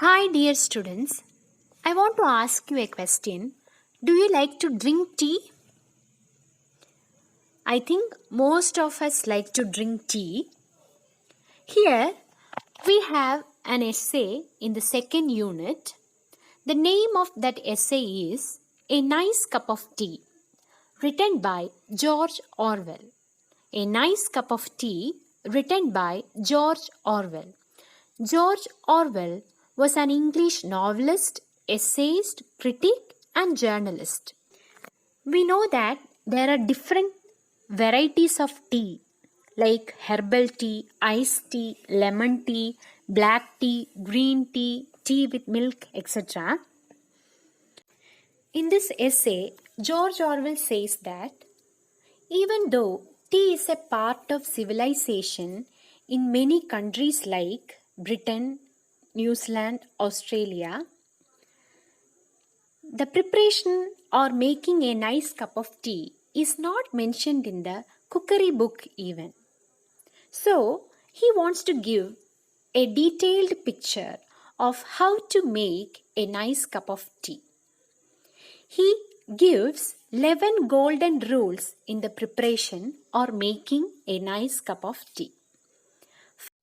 Hi, dear students. I want to ask you a question. Do you like to drink tea? I think most of us like to drink tea. Here we have an essay in the second unit. The name of that essay is A Nice Cup of Tea, written by George Orwell. A Nice Cup of Tea, written by George Orwell. George Orwell was an English novelist, essayist, critic, and journalist. We know that there are different varieties of tea like herbal tea, iced tea, lemon tea, black tea, green tea, tea with milk, etc. In this essay, George Orwell says that even though tea is a part of civilization in many countries like Britain, New Zealand, Australia, the preparation or making a nice cup of tea is not mentioned in the cookery book even. So, he wants to give a detailed picture of how to make a nice cup of tea. He gives 11 golden rules in the preparation or making a nice cup of tea.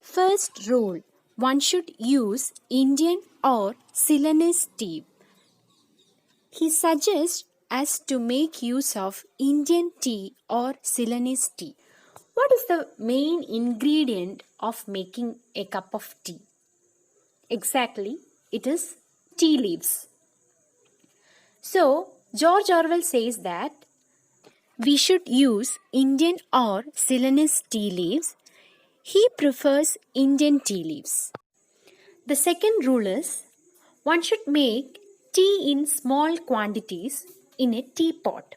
First rule, one should use Indian or Ceylonese tea. He suggests us to make use of Indian tea or Ceylonese tea. What is the main ingredient of making a cup of tea? Exactly, it is tea leaves. So, George Orwell says that we should use Indian or Ceylonese tea leaves. He prefers Indian tea leaves. The second rule is one should make tea in small quantities in a teapot.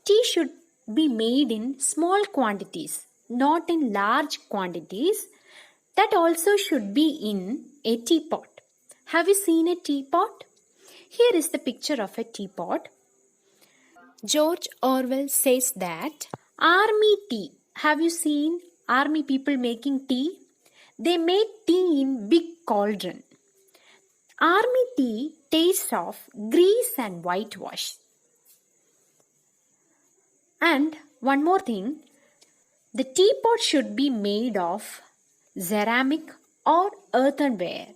Tea should be made in small quantities, not in large quantities. That also should be in a teapot. Have you seen a teapot? Here is the picture of a teapot. George Orwell says that army tea. Have you seen army people making tea? They make tea in big cauldron. Army tea tastes of grease and whitewash. And one more thing, the teapot should be made of ceramic or earthenware.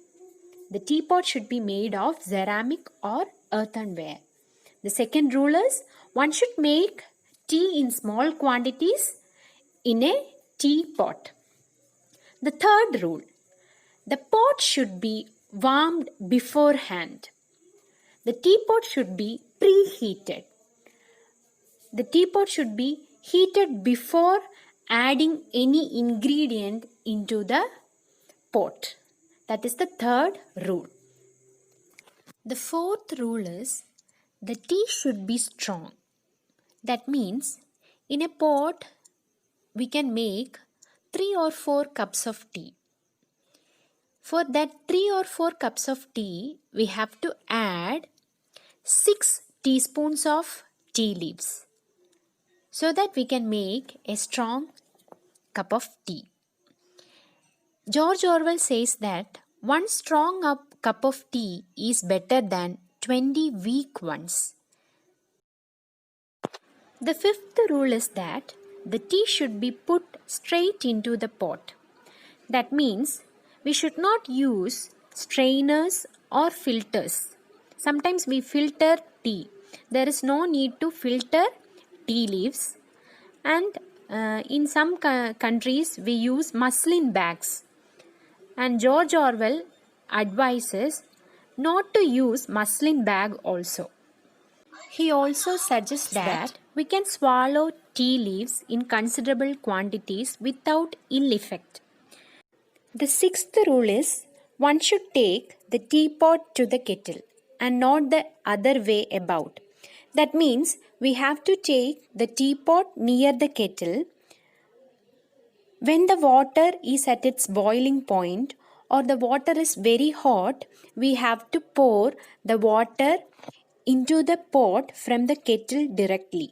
The teapot should be made of ceramic or earthenware. The second rule is one should make tea in small quantities in a teapot. The third rule, the pot should be warmed beforehand. The teapot should be preheated. The teapot should be heated before adding any ingredient into the pot. That is the third rule. The fourth rule is the tea should be strong. That means in a pot we can make 3 or 4 cups of tea. For that 3 or 4 cups of tea, we have to add 6 teaspoons of tea leaves so that we can make a strong cup of tea. George Orwell says that one strong cup of tea is better than 20 weak ones. The fifth rule is that the tea should be put straight into the pot. That means we should not use strainers or filters. Sometimes we filter tea. There is no need to filter tea leaves. And in some countries we use muslin bags. And George Orwell advises not to use muslin bag also. He also suggests that we can swallow tea leaves in considerable quantities without ill effect. The sixth rule is one should take the teapot to the kettle and not the other way about. That means we have to take the teapot near the kettle. When the water is at its boiling point or the water is very hot, we have to pour the water into the pot from the kettle directly.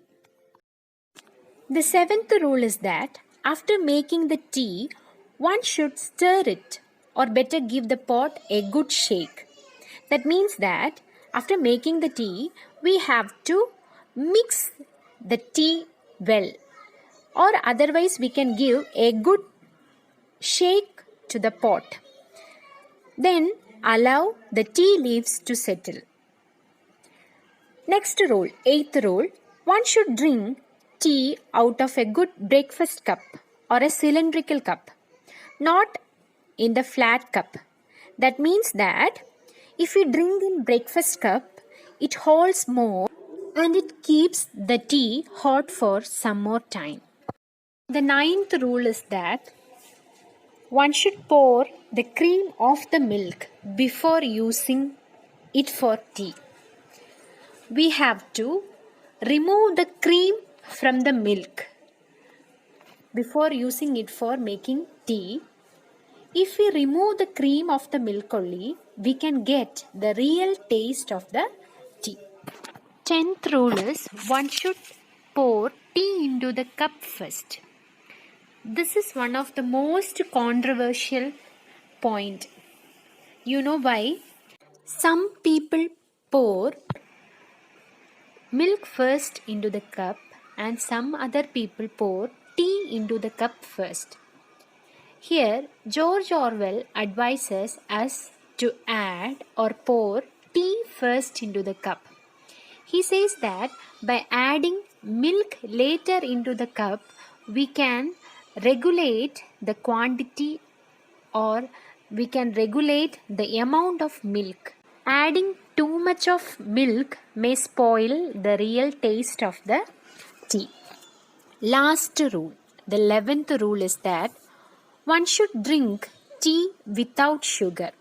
The seventh rule is that after making the tea, one should stir it or better give the pot a good shake. That means that after making the tea, we have to mix the tea well, or otherwise we can give a good shake to the pot. Then allow the tea leaves to settle. Next rule, eighth rule, one should drink tea out of a good breakfast cup or a cylindrical cup, not in the flat cup. That means that if we drink in breakfast cup, it holds more and it keeps the tea hot for some more time. The ninth rule is that one should pour the cream off the milk before using it for tea. We have to remove the cream from the milk before using it for making tea. If we remove the cream of the milk only, we can get the real taste of the tea. 10th rule is one should pour tea into the cup first. This is one of the most controversial point. You know why? Some people pour milk first into the cup and some other people pour tea into the cup first. Here, George Orwell advises us to add or pour tea first into the cup. He says that by adding milk later into the cup, we can regulate the quantity or we can regulate the amount of milk. Adding too much of milk may spoil the real taste of the tea. Last rule, the 11th rule is that one should drink tea without sugar.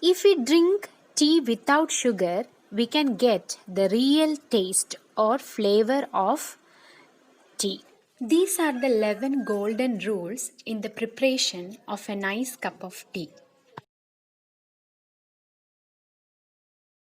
If we drink tea without sugar, we can get the real taste or flavor of tea. These are the 11 golden rules in the preparation of a nice cup of tea.